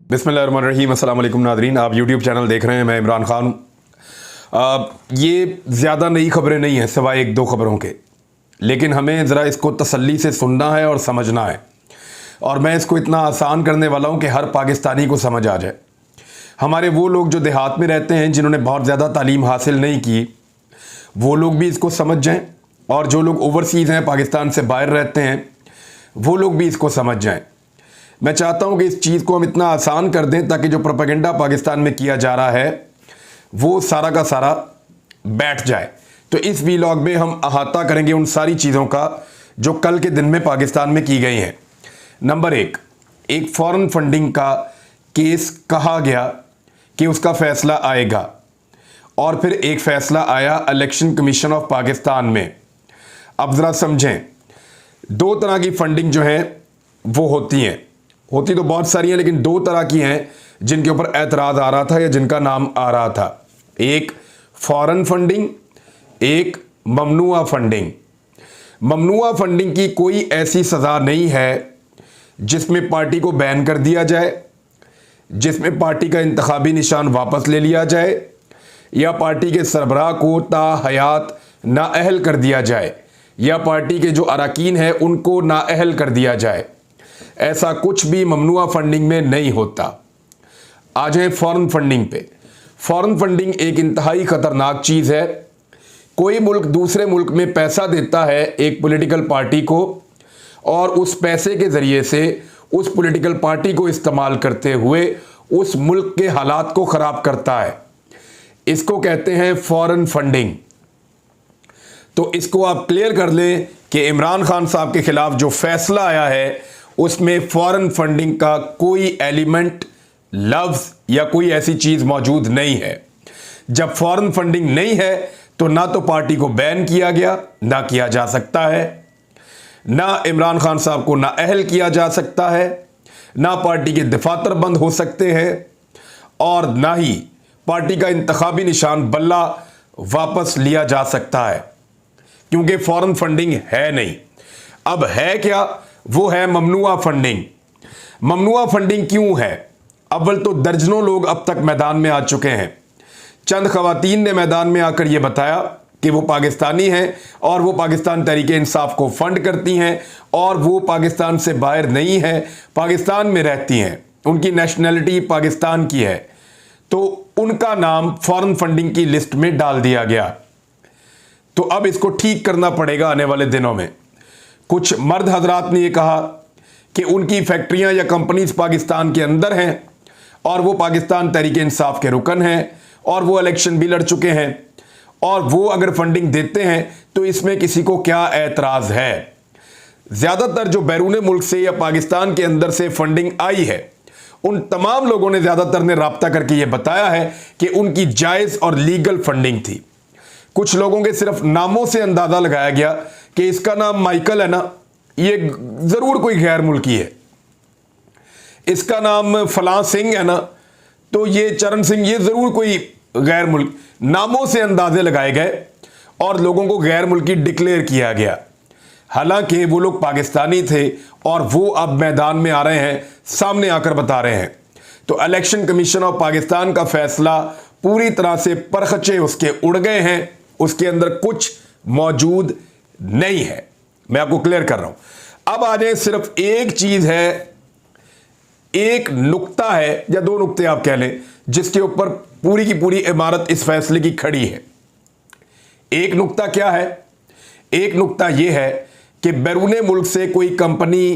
बिस्मिल्लाहिर्रहमानिर्रहीम। अस्सलाम वालेकुम नादरीन, आप यूट्यूब चैनल देख रहे हैं। मैं इमरान खान हूँ। ये ज़्यादा नई खबरें नहीं हैं सिवाय एक दो खबरों के, लेकिन हमें ज़रा इसको तसल्ली से सुनना है और समझना है। और मैं इसको इतना आसान करने वाला हूँ कि हर पाकिस्तानी को समझ आ जाए। हमारे वो लोग जो देहात में रहते हैं, जिन्होंने बहुत ज़्यादा तालीम हासिल नहीं की, वो लोग भी इसको समझ जाएं, और जो लोग ओवरसीज़ हैं, पाकिस्तान से बाहर रहते हैं, वो लोग भी इसको समझ जाएं। मैं चाहता हूं कि इस चीज़ को हम इतना आसान कर दें ताकि जो प्रोपेगेंडा पाकिस्तान में किया जा रहा है वो सारा का सारा बैठ जाए। तो इस वीलॉग में हम अहाता करेंगे उन सारी चीज़ों का जो कल के दिन में पाकिस्तान में की गई हैं। नंबर एक फॉरेन फंडिंग का केस कहा गया कि उसका फैसला आएगा, और फिर एक फैसला आया इलेक्शन कमीशन ऑफ पाकिस्तान में। अब ज़रा समझें, दो तरह की फंडिंग जो है वो होती तो बहुत सारी हैं, लेकिन दो तरह की हैं जिनके ऊपर एतराज़ आ रहा था या जिनका नाम आ रहा था। एक फॉरेन फंडिंग, एक ममनुआ फंडिंग। ममनुआ फंडिंग की कोई ऐसी सज़ा नहीं है जिसमें पार्टी को बैन कर दिया जाए, जिसमें पार्टी का इंतखाबी निशान वापस ले लिया जाए, या पार्टी के सरबराह को ताहयात नाअहल कर दिया जाए, या पार्टी के जो अरकान हैं उनको नाअहल कर दिया जाए। ऐसा कुछ भी ममनुआ फंडिंग में नहीं होता। आ जाए फॉरेन फंडिंग पे। फॉरेन फंडिंग एक इंतहाई ख़तरनाक चीज़ है। कोई मुल्क दूसरे मुल्क में पैसा देता है एक पॉलिटिकल पार्टी को, और उस पैसे के ज़रिए से उस पॉलिटिकल पार्टी को इस्तेमाल करते हुए उस मुल्क के हालात को ख़राब करता है। इसको कहते हैं फॉरेन फंडिंग। तो इसको आप क्लियर कर लें कि इमरान खान साहब के ख़िलाफ़ जो फैसला आया है उसमें फॉरेन फंडिंग का कोई एलिमेंट, लफ्ज़ या कोई ऐसी चीज़ मौजूद नहीं है। जब फॉरेन फंडिंग नहीं है तो ना तो पार्टी को बैन किया गया, ना किया जा सकता है, ना इमरान खान साहब को नाअहल किया जा सकता है, ना पार्टी के दफातर बंद हो सकते हैं, और ना ही पार्टी का इंतखाबी निशान बल्ला वापस लिया जा सकता है, क्योंकि फॉरेन फंडिंग है नहीं। अब है क्या? वो है ममनुआ फंडिंग। ममनुआ फंडिंग क्यों है? अव्वल तो दर्जनों लोग अब तक मैदान में आ चुके हैं। चंद खवातीन ने मैदान में आकर यह बताया कि वो पाकिस्तानी हैं और वो पाकिस्तान तहरीक-ए-इंसाफ को फंड करती हैं, और वो पाकिस्तान से बाहर नहीं है, पाकिस्तान में रहती हैं, उनकी नेशनैलिटी पाकिस्तान की है। तो उनका नाम फॉरेन फंडिंग की लिस्ट में डाल दिया गया। तो अब इसको ठीक करना पड़ेगा आने वाले दिनों में। कुछ मर्द हजरात ने यह कहा कि उनकी फैक्ट्रियां या कंपनीज पाकिस्तान के अंदर हैं, और वो पाकिस्तान तहरीक-ए-इंसाफ के रुकन हैं, और वो इलेक्शन भी लड़ चुके हैं, और वो अगर फंडिंग देते हैं तो इसमें किसी को क्या एतराज़ है। ज़्यादातर जो बैरून मुल्क से या पाकिस्तान के अंदर से फंडिंग आई है, उन तमाम लोगों ने ज़्यादातर ने राब्ता करके ये बताया है कि उनकी जायज़ और लीगल फंडिंग थी। कुछ लोगों के सिर्फ नामों से अंदाज़ा लगाया गया कि इसका नाम माइकल है ना, ये ज़रूर कोई गैर मुल्की है, इसका नाम फलां सिंह है ना, तो ये चरण सिंह, ये ज़रूर कोई गैर मुल्क। नामों से अंदाजे लगाए गए और लोगों को गैर मुल्की डिक्लेयर किया गया, हालांकि वो लोग पाकिस्तानी थे, और वो अब मैदान में आ रहे हैं, सामने आकर बता रहे हैं। तो इलेक्शन कमीशन ऑफ पाकिस्तान का फैसला पूरी तरह से परखचे उसके उड़ गए हैं, उसके अंदर कुछ मौजूद नहीं है। मैं आपको क्लियर कर रहा हूं। अब आ जाए, सिर्फ एक चीज है, एक नुक्ता है, या दो नुक्ते आप कह लें, जिसके ऊपर पूरी की पूरी इमारत इस फैसले की खड़ी है। एक नुक्ता क्या है? एक नुक्ता यह है कि बैरून मुल्क से कोई कंपनी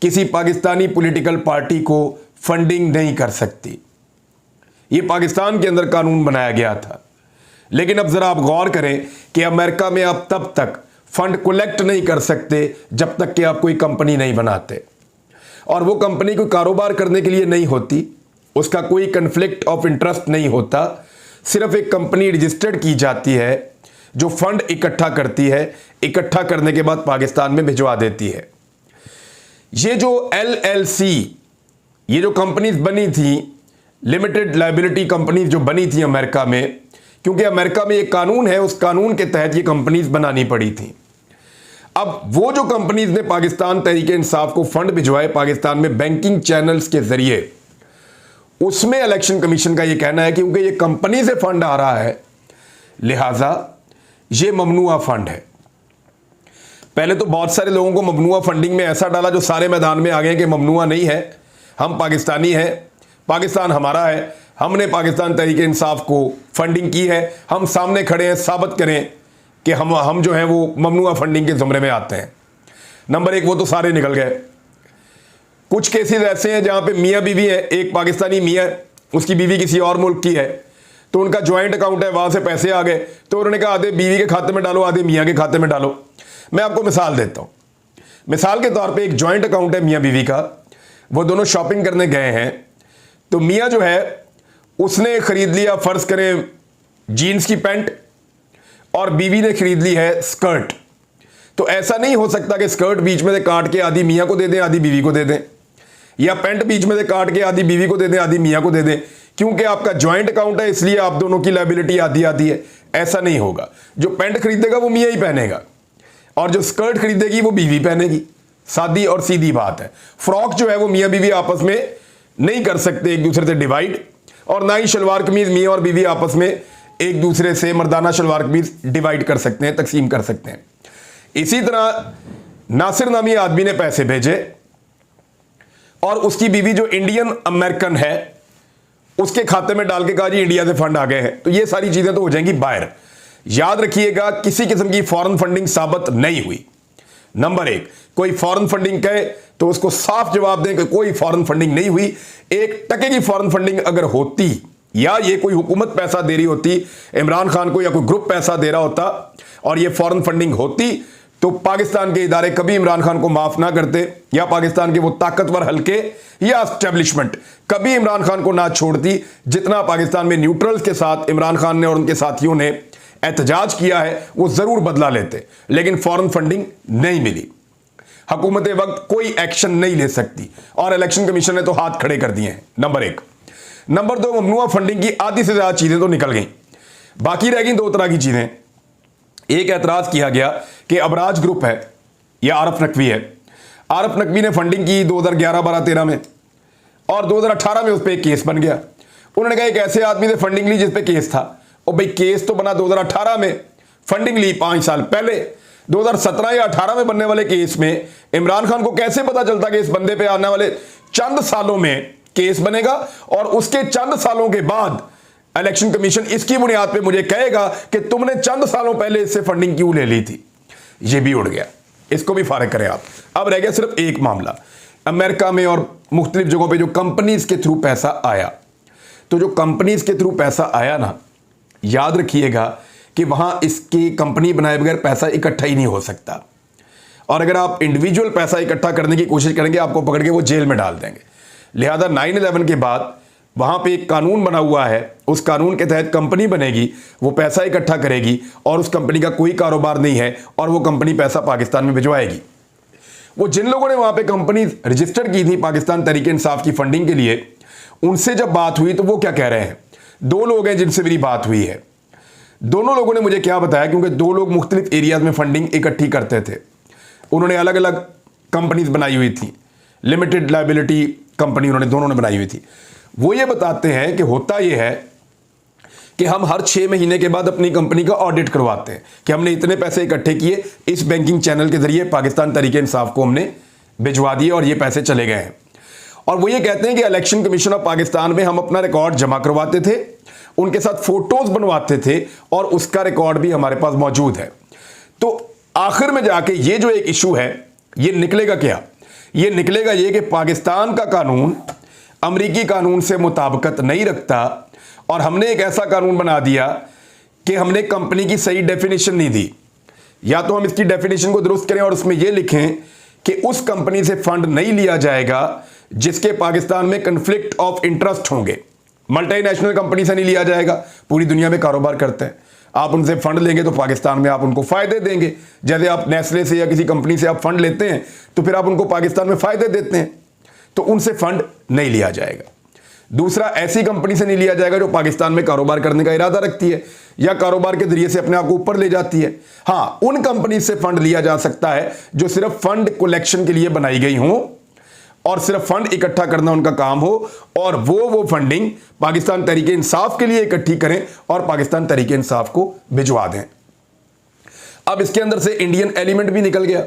किसी पाकिस्तानी पॉलिटिकल पार्टी को फंडिंग नहीं कर सकती। यह पाकिस्तान के अंदर कानून बनाया गया था, लेकिन अब जरा आप गौर करें कि अमेरिका में आप तब तक फंड कलेक्ट नहीं कर सकते जब तक कि आप कोई कंपनी नहीं बनाते, और वो कंपनी कोई कारोबार करने के लिए नहीं होती, उसका कोई कन्फ्लिक्ट ऑफ इंटरेस्ट नहीं होता। सिर्फ एक कंपनी रजिस्टर्ड की जाती है जो फंड इकट्ठा करती है, इकट्ठा करने के बाद पाकिस्तान में भिजवा देती है। ये जो LLC, ये जो कंपनीज बनी थी, लिमिटेड लायबिलिटी कंपनीज जो बनी थी अमेरिका में, क्योंकि अमेरिका में एक कानून है, उस कानून के तहत ये कंपनीज बनानी पड़ी थी। अब वो जो कंपनीज ने पाकिस्तान तहरीक इंसाफ को फंड भिजवाए पाकिस्तान में बैंकिंग चैनल्स के जरिए, उसमें इलेक्शन कमीशन का ये कहना है कि क्योंकि ये कंपनी से फंड आ रहा है, लिहाजा ये ममनुआ फंड है। पहले तो बहुत सारे लोगों को ममनुआ फंडिंग में ऐसा डाला जो सारे मैदान में आ गए कि ममनुआ नहीं है, हम पाकिस्तानी हैं, पाकिस्तान हमारा है, हमने पाकिस्तान तहरीक इंसाफ को फंडिंग की है, हम सामने खड़े हैं, साबित करें कि हम जो हैं वो ममनुआ फंडिंग के ज़ुमरे में आते हैं। नंबर एक, वो तो सारे निकल गए। कुछ केसेस ऐसे हैं जहां पे मियाँ बीवी है, एक पाकिस्तानी मियाँ, उसकी बीवी किसी और मुल्क की है, तो उनका ज्वाइंट अकाउंट है, वहां से पैसे आ गए, तो उन्होंने कहा आधे बीवी के खाते में डालो, आधे मियाँ के खाते में डालो। मैं आपको मिसाल देता हूँ। मिसाल के तौर पे एक ज्वाइंट अकाउंट है मियाँ बीवी का, वो दोनों शॉपिंग करने गए हैं, तो मियाँ जो है उसने खरीद लिया, फर्ज करें जीन्स की पैंट, और बीवी ने खरीद ली है स्कर्ट। तो ऐसा नहीं हो सकता कि स्कर्ट बीच में से काट के आधी मियाँ को दे दें, आधी बीवी को दे दें, या पैंट बीच में से काट के आधी बीवी को दे दें, आधी मियाँ को दे दें, क्योंकि आपका ज्वाइंट अकाउंट है इसलिए आप दोनों की लायबिलिटी आधी आधी है। ऐसा नहीं होगा। जो पैंट खरीदेगा वो मियाँ ही पहनेगा, और जो स्कर्ट खरीदेगी वो बीवी पहनेगी। सादी और सीधी बात है। फ्रॉक जो है वो मियाँ बीवी आपस में नहीं कर सकते एक दूसरे से डिवाइड, और ना ही शलवार कमीज मियाँ और बीवी आपस में एक दूसरे से मर्दाना शलवार कमीज डिवाइड कर सकते हैं, तकसीम कर सकते हैं। इसी तरह नासिर नामी आदमी ने पैसे भेजे और उसकी बीवी जो इंडियन अमेरिकन है उसके खाते में डाल के कहा जी इंडिया से फंड आ गए हैं, तो ये सारी चीजें तो हो जाएंगी बाहर। याद रखिएगा, किसी किस्म की फॉरेन फंडिंग साबित नहीं हुई। नंबर एक, कोई फॉरेन फंडिंग कहे तो उसको साफ जवाब दें कि कोई फॉरेन फंडिंग नहीं हुई। 1% की फॉरेन फंडिंग अगर होती, या ये कोई हुकूमत पैसा दे रही होती इमरान खान को, या कोई ग्रुप पैसा दे रहा होता और ये फॉरेन फंडिंग होती, तो पाकिस्तान के इदारे कभी इमरान खान को माफ ना करते, या पाकिस्तान के वो ताकतवर हल्के या एस्टेब्लिशमेंट कभी इमरान खान को ना छोड़ती, जितना पाकिस्तान में न्यूट्रल्स के साथ इमरान खान ने और उनके साथियों ने एहतजाज किया है वो जरूर बदला लेते। लेकिन फॉरेन फंडिंग नहीं मिली, हुकूमत वक्त कोई एक्शन नहीं ले सकती, और इलेक्शन कमीशन ने तो हाथ खड़े कर दिए हैं। नंबर एक। नंबर दो, ममनुआ फंडिंग की आधी से ज्यादा चीजें तो निकल गई, बाकी रह गई दो तरह की चीजें। एक एतराज किया गया कि अबराज ग्रुप है या आरफ नकवी है, आरफ नकवी ने फंडिंग की 2011, 12, 13 में, और 2018 में उस पर एक केस बन गया। उन्होंने कहा एक ऐसे आदमी से फंडिंग ली जिस पे केस था, और भाई केस तो बना 2018 में, फंडिंग ली 5 साल पहले। 2017 या 18 में बनने वाले केस में इमरान खान को कैसे पता चलता कि इस बंदे पे आने वाले चंद सालों में केस बनेगा, और उसके चंद सालों के बाद इलेक्शन कमीशन इसकी बुनियाद पे मुझे कहेगा कि तुमने चंद सालों पहले इससे फंडिंग क्यों ले ली थी। ये भी उड़ गया, इसको भी फारिग करें आप। अब रह गया सिर्फ एक मामला, अमेरिका में और मुख्तलिफ जगहों पे जो कंपनीज के थ्रू पैसा आया। तो जो कंपनीज के थ्रू पैसा आया ना, याद रखिएगा कि वहां इसकी कंपनी बनाए बगैर पैसा इकट्ठा ही नहीं हो सकता, और अगर आप इंडिविजुअल पैसा इकट्ठा करने की कोशिश करेंगे आपको पकड़ के वो जेल में डाल देंगे। लिहाजा 9/11 के बाद वहां पे एक कानून बना हुआ है, उस कानून के तहत कंपनी बनेगी, वो पैसा इकट्ठा करेगी, और उस कंपनी का कोई कारोबार नहीं है, और वो कंपनी पैसा पाकिस्तान में भिजवाएगी। वो जिन लोगों ने वहां पे कंपनी रजिस्टर की थी पाकिस्तान तहरीक इंसाफ की फंडिंग के लिए, उनसे जब बात हुई तो वो क्या कह रहे हैं। 2 लोग हैं जिनसे मेरी बात हुई है, दोनों लोगों ने मुझे क्या बताया, क्योंकि 2 लोग मुख्तलिफ एरियाज में फंडिंग इकट्ठी करते थे, उन्होंने अलग अलग कंपनीज बनाई हुई थी, लिमिटेड लायबिलिटी कंपनी उन्होंने दोनों ने बनाई हुई थी। वो ये बताते हैं कि होता यह है कि हम हर 6 महीने के बाद अपनी कंपनी का ऑडिट करवाते हैं कि हमने इतने पैसे इकट्ठे किए, इस बैंकिंग चैनल के जरिए पाकिस्तान तहरीक इंसाफ को हमने भिजवा दिए और ये पैसे चले गए हैं। और वो ये कहते हैं कि इलेक्शन कमीशन ऑफ पाकिस्तान में हम अपना रिकॉर्ड जमा करवाते थे, उनके साथ फोटोज बनवाते थे, और उसका रिकॉर्ड भी हमारे पास मौजूद है। तो आखिर में जाके ये जो एक इशू है, ये निकलेगा क्या? ये निकलेगा ये कि पाकिस्तान का कानून अमरीकी कानून से मुताबिकत नहीं रखता, और हमने एक ऐसा कानून बना दिया कि हमने कंपनी की सही डेफिनेशन नहीं दी। या तो हम इसकी डेफिनेशन को दुरुस्त करें और उसमें यह लिखें कि उस कंपनी से फंड नहीं लिया जाएगा जिसके पाकिस्तान में कन्फ्लिक्ट ऑफ इंटरेस्ट होंगे। मल्टीनेशनल कंपनी से नहीं लिया जाएगा, पूरी दुनिया में कारोबार करते हैं, आप उनसे फंड लेंगे तो पाकिस्तान में आप उनको फायदे देंगे। जैसे आप नेस्ले से या किसी कंपनी से आप फंड लेते हैं तो फिर आप उनको पाकिस्तान में फायदे देते हैं, तो उनसे फंड नहीं लिया जाएगा। दूसरा, ऐसी कंपनी से नहीं लिया जाएगा जो पाकिस्तान में कारोबार करने का इरादा रखती है या कारोबार के जरिए से अपने आप को ऊपर ले जाती है। हाँ, उन कंपनी से फंड लिया जा सकता है जो सिर्फ फंड कलेक्शन के लिए बनाई गई हों और सिर्फ फंड इकट्ठा करना उनका काम हो और वो फंडिंग पाकिस्तान तहरीक इंसाफ के लिए इकट्ठी करें और पाकिस्तान तहरीक इंसाफ को भिजवा दें। अब इसके अंदर से इंडियन एलिमेंट भी निकल गया,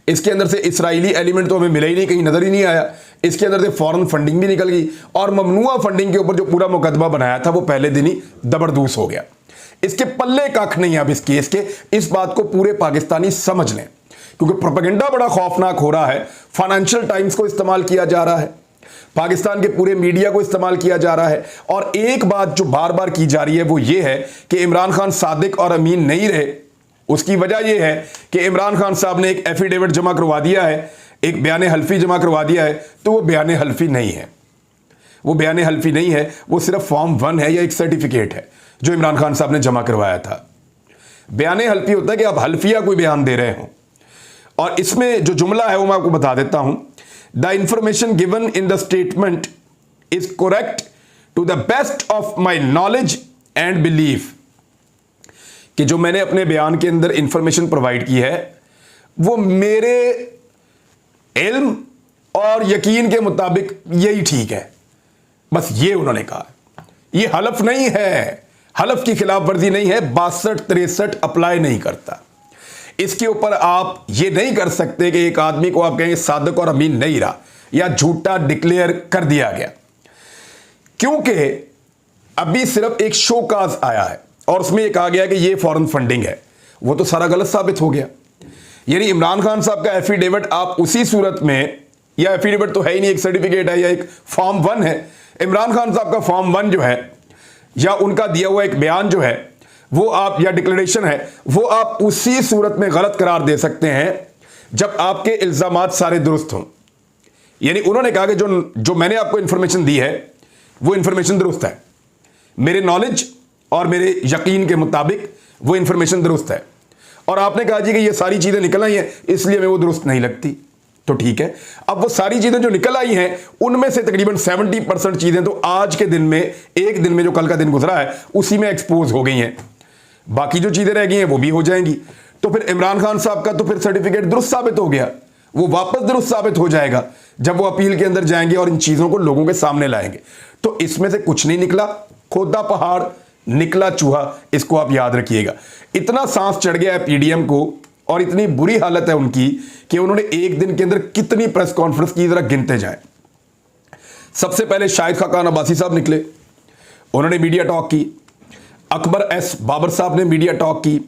इसके अंदर से इस्राएली एलिमेंट तो हमें मिला ही नहीं, कहीं नजर ही नहीं आया, इसके अंदर से फॉरेन फंडिंग भी निकल गई और ममनुआ फंडिंग के ऊपर जो पूरा मुकदमा बनाया था वो पहले दिन ही दबरदूस हो गया। इसके पल्ले कख नहीं अब इस केस के, इस बात को पूरे पाकिस्तानी समझ लें, क्योंकि प्रोपेगेंडा बड़ा खौफनाक हो रहा है। फाइनेंशियल टाइम्स को इस्तेमाल किया जा रहा है, पाकिस्तान के पूरे मीडिया को इस्तेमाल किया जा रहा है और एक बात जो बार बार की जा रही है वो ये है कि इमरान खान सादिक और अमीन नहीं रहे। उसकी वजह यह है कि इमरान खान साहब ने एक एफिडेविट जमा करवा दिया है, एक बयान हल्फी जमा करवा दिया है, तो वो बयान हल्फी नहीं है, वो बयान हल्फी नहीं है, वो सिर्फ फॉर्म 1 है या एक सर्टिफिकेट है जो इमरान खान साहब ने जमा करवाया था। बयान हल्फी होता है कि आप हल्फिया कोई बयान दे रहे हो, और इसमें जो जुमला है वो मैं आपको बता देता हूं। The information given in the statement is correct to the best of my knowledge and belief, कि जो मैंने अपने बयान के अंदर इंफॉर्मेशन प्रोवाइड की है वो मेरे इल्म और यकीन के मुताबिक यही ठीक है, बस ये उन्होंने कहा। ये हलफ नहीं है, हलफ की खिलाफ वर्जी नहीं है, 62-63 अप्लाई नहीं करता। इसके ऊपर आप ये नहीं कर सकते कि एक आदमी को आप कहें सादिक और अमीन नहीं रहा या झूठा डिक्लेयर कर दिया गया, क्योंकि अभी सिर्फ एक शोकाज आया है और उसमें यह कहा गया कि ये फॉरेन फंडिंग है। वो तो सारा गलत साबित हो गया। यानी इमरान खान साहब का एफिडेविट आप उसी सूरत में, या एफिडेविट तो है ही नहीं, एक सर्टिफिकेट है या एक फॉर्म 1 है। इमरान खान साहब का फॉर्म 1 जो है या उनका दिया हुआ एक बयान जो है वो आप, या डिक्लेरेशन है, वो आप उसी सूरत में गलत करार दे सकते हैं जब आपके इल्जामात सारे दुरुस्त हों। यानी उन्होंने कहा कि जो मैंने आपको इंफॉर्मेशन दी है वो इंफॉर्मेशन दुरुस्त है, मेरे नॉलेज और मेरे यकीन के मुताबिक वो इंफॉर्मेशन दुरुस्त है, और आपने कहा जी कि ये सारी चीजें निकल आई हैं इसलिए हमें वो दुरुस्त नहीं लगती। तो ठीक है, अब वो सारी चीजें जो निकल आई हैं उनमें से तकरीबन 70% चीजें तो आज के दिन में, एक दिन में जो कल का दिन गुजरा है उसी में एक्सपोज हो गई हैं। बाकी जो चीजें रह गई हैं वो भी हो जाएंगी। तो फिर इमरान खान साहब का तो फिर सर्टिफिकेट दुरुस्त साबित हो गया, वो वापस दुरुस्त साबित हो जाएगा जब वो अपील के अंदर जाएंगे और इन चीजों को लोगों के सामने लाएंगे। तो इसमें से कुछ नहीं निकला, खोदा पहाड़ निकला चूहा, इसको आप याद रखिएगा। इतना सांस चढ़ गया है पीडीएम को और इतनी बुरी हालत है उनकी कि उन्होंने एक दिन के अंदर कितनी प्रेस कॉन्फ्रेंस की, जरा गिनते जाएं। सबसे पहले शाहिद खाकान अब्बासी साहब निकले, उन्होंने मीडिया टॉक की। अकबर एस बाबर साहब ने मीडिया टॉक की।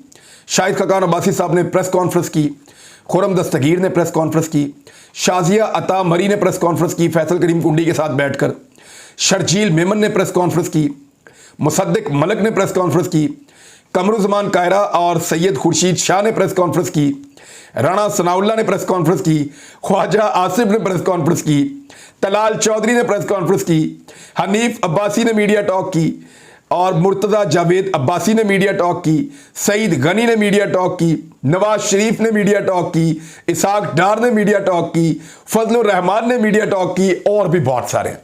शाहिद खाकान अब्बासी साहब ने प्रेस कॉन्फ्रेंस की। खुरम दस्तगीर ने प्रेस कॉन्फ्रेंस की। शाजिया अता मरी ने प्रेस कॉन्फ्रेंस की फैसल करीम कुंडी के साथ बैठकर। शर्जील मेमन ने प्रेस कॉन्फ्रेंस की। मुसद्दिक मलक ने प्रेस कॉन्फ्रेंस की। कमरुज़मान कायरा और सैयद खुर्शीद शाह ने प्रेस कॉन्फ्रेंस की। राणा सनाउल्लाह ने प्रेस कॉन्फ्रेंस की। ख्वाजा आसिफ ने प्रेस कॉन्फ्रेंस की। तलाल चौधरी ने प्रेस कॉन्फ्रेंस की। हनीफ अब्बासी ने मीडिया टॉक की और मुर्तज़ा जावेद अब्बासी ने मीडिया टॉक की। सईद गनी ने मीडिया टॉक की। नवाज शरीफ ने मीडिया टॉक की। इसाक डार ने मीडिया टॉक की। फजलुर रहमान ने मीडिया टॉक की, और भी बहुत सारे।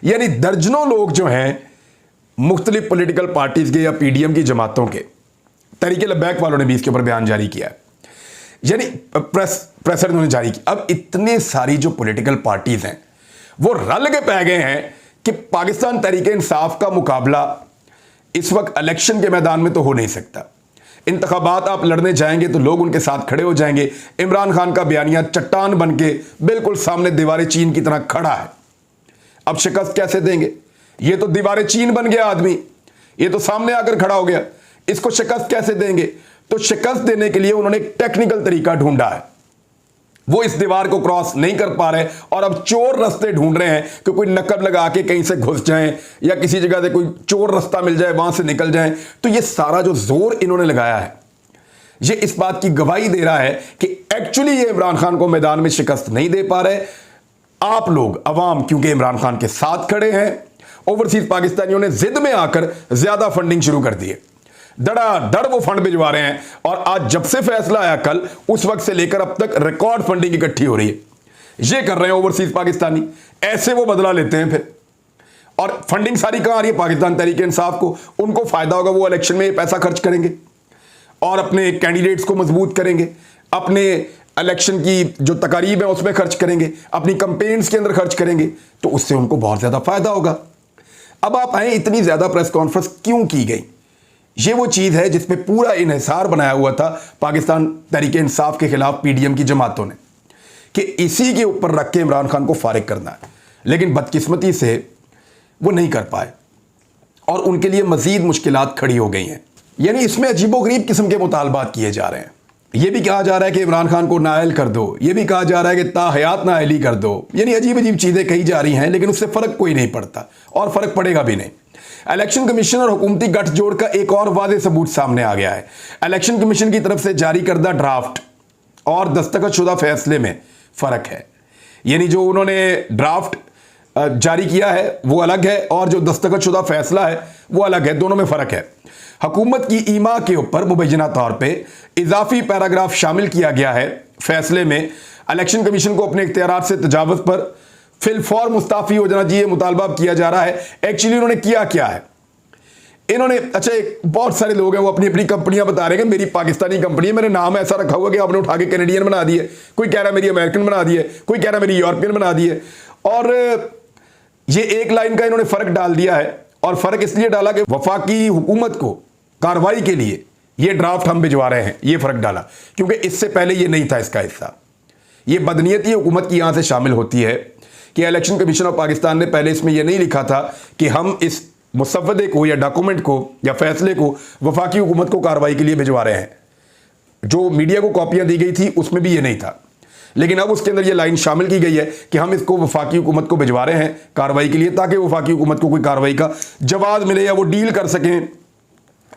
यानी दर्जनों लोग जो हैं मुख्तलिफ पॉलिटिकल पार्टीज के या पीडीएम की जमातों के, तरीके लब्बैक वालों ने भी इसके ऊपर बयान जारी किया है, यानी प्रेसर उन्होंने जारी की। अब इतने सारी जो पॉलिटिकल पार्टीज हैं वो रल के पै गए हैं कि पाकिस्तान तहरीक इंसाफ का मुकाबला इस वक्त इलेक्शन के मैदान में तो हो नहीं सकता। इंतखाबात आप लड़ने जाएंगे तो लोग उनके साथ खड़े हो जाएंगे। इमरान खान का बयानिया चट्टान बन के बिल्कुल सामने दीवार चीन की तरह खड़ा है। अब शिकस्त कैसे देंगे? ये तो दीवार चीन बन गया आदमी, ये तो सामने आकर खड़ा हो गया, इसको शिकस्त कैसे देंगे? तो शिकस्त देने के लिए उन्होंने एक टेक्निकल तरीका ढूंढा है। वो इस दीवार को क्रॉस नहीं कर पा रहे और अब चोर रास्ते ढूंढ रहे हैं कि कोई नकब लगा के कहीं से घुस जाएं या किसी जगह से कोई चोर रास्ता मिल जाए, वहां से निकल जाएं। तो ये सारा जो जोर इन्होंने लगाया है ये इस बात की गवाही दे रहा है कि एक्चुअली ये इमरान खान को मैदान में शिकस्त नहीं दे पा रहे। आप लोग अवाम क्योंकि इमरान खान के साथ खड़े हैं, ओवरसीज पाकिस्तानियों ने जिद में आकर ज्यादा फंडिंग शुरू कर दी है, धड़ाधड़ वो फंड भिजवा रहे हैं। और आज जब से फैसला आया कल, उस वक्त से लेकर अब तक रिकॉर्ड फंडिंग इकट्ठी हो रही है। ये कर रहे हैं ओवरसीज पाकिस्तानी, ऐसे वो बदला लेते हैं फिर। और फंडिंग सारी कहां आ रही है? पाकिस्तान तहरीक इंसाफ को। उनको फायदा होगा, वो इलेक्शन में पैसा खर्च करेंगे और अपने कैंडिडेट्स को मजबूत करेंगे, अपने इलेक्शन की जो तकारीब है उसमें खर्च करेंगे, अपनी कंपेन्स के अंदर खर्च करेंगे, तो उससे उनको बहुत ज़्यादा फायदा होगा। अब आप आए, इतनी ज़्यादा प्रेस कॉन्फ्रेंस क्यों की गई? ये वो चीज़ है जिसपे पूरा इन्हिसार बनाया हुआ था पाकिस्तान तहरीक इंसाफ के खिलाफ पीडीएम की जमातों ने, कि इसी के ऊपर रख के इमरान खान को फारिग करना है। लेकिन बदकिस्मती से वो नहीं कर पाए और उनके लिए मजीद मुश्किलात खड़ी हो गई हैं। यानी इसमें अजीबोगरीब किस्म के मुतालबात किए जा रहे हैं। ये भी कहा जा रहा है कि इमरान खान को नाअहल कर दो, ये भी कहा जा रहा है कि ताहयात नाअहली कर दो। यानी अजीब अजीब चीज़ें कही जा रही हैं, लेकिन उससे फ़र्क कोई नहीं पड़ता और फ़र्क पड़ेगा भी नहीं। इलेक्शन कमीशन और हुकूमती गठजोड़ का एक और वाज़ेह सबूत सामने आ गया है। इलेक्शन कमीशन की तरफ से जारी करदा ड्राफ्ट और दस्तखतशुदा फैसले में फ़र्क है। यानी जो उन्होंने ड्राफ्ट जारी किया है वो अलग है और जो दस्तखतशुदा फैसला है वो अलग है, दोनों में फ़र्क है। हुकूमत की ईमा के ऊपर मुबैना तौर पे इजाफी पैराग्राफ शामिल किया गया है फैसले में। इलेक्शन कमीशन को अपने इख्तियारात से तजावुज़ पर फिलफौर मुस्ताफ़ी हो जाना चाहिए, मुतालबा किया जा रहा है। एक्चुअली उन्होंने किया क्या है, इन्होंने एक बहुत सारे लोग हैं वो अपनी अपनी कंपनियां बता रहे हैं कि मेरी पाकिस्तानी कंपनी है, मैंने नाम ऐसा रखा हुआ कि आपने उठा के कैनेडियन बना दिए, कोई कह रहा है मेरी अमेरिकन बना दिए, कोई कह रहा है मेरी यूरोपियन बना दिए। और ये एक लाइन का इन्होंने फ़र्क डाल दिया है, और फ़र्क इसलिए डाला कि वफाकी हुकूमत को कार्रवाई के लिए ये ड्राफ्ट हम भिजवा रहे हैं, ये फ़र्क डाला, क्योंकि इससे पहले ये नहीं था इसका हिस्सा। ये बदनीयती हुकूमत की यहाँ से शामिल होती है कि इलेक्शन कमीशन ऑफ पाकिस्तान ने पहले इसमें यह नहीं लिखा था कि हम इस मुसव्वदे को या डॉक्यूमेंट को या फैसले को वफाकी हुकूमत को कार्रवाई के लिए भिजवा रहे हैं। जो मीडिया को कॉपियां दी गई थी उसमें भी ये नहीं था, लेकिन अब उसके अंदर ये लाइन शामिल की गई है कि हम इसको वफाकी हुकूमत को भिजवा रहे हैं कार्रवाई के लिए, ताकि वफाकी हुकूमत को कोई कार्रवाई का जवाब मिले या वो डील कर सकें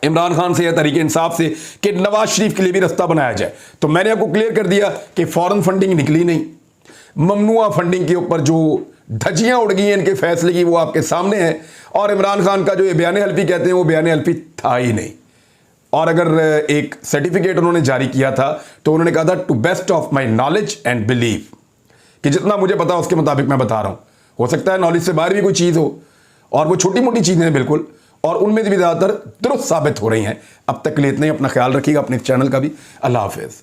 इमरान खान से या तहरीक इंसाफ से कि नवाज शरीफ के लिए भी रास्ता बनाया जाए। तो मैंने आपको क्लियर कर दिया कि फॉरेन फंडिंग निकली नहीं, ममनुआ फंडिंग के ऊपर जो धज्जियां उड़ गई हैं इनके फैसले की वो आपके सामने है, और इमरान खान का जो ये बयान हल्फी कहते हैं वो बयान हल्फी था ही नहीं। और अगर एक सर्टिफिकेट उन्होंने जारी किया था तो उन्होंने कहा था to best of my knowledge and believe, कि जितना मुझे पता उसके मुताबिक मैं बता रहा हूं। हो सकता है नॉलेज से बाहर भी कोई चीज़ हो, और वो छोटी मोटी चीज़ें हैं बिल्कुल, और उनमें भी ज़्यादातर दुरुस्त साबित हो रही हैं। अब तक के लिए इतना ही, अपना ख्याल रखिएगा, अपने चैनल का भी। अल्लाह हाफिज़।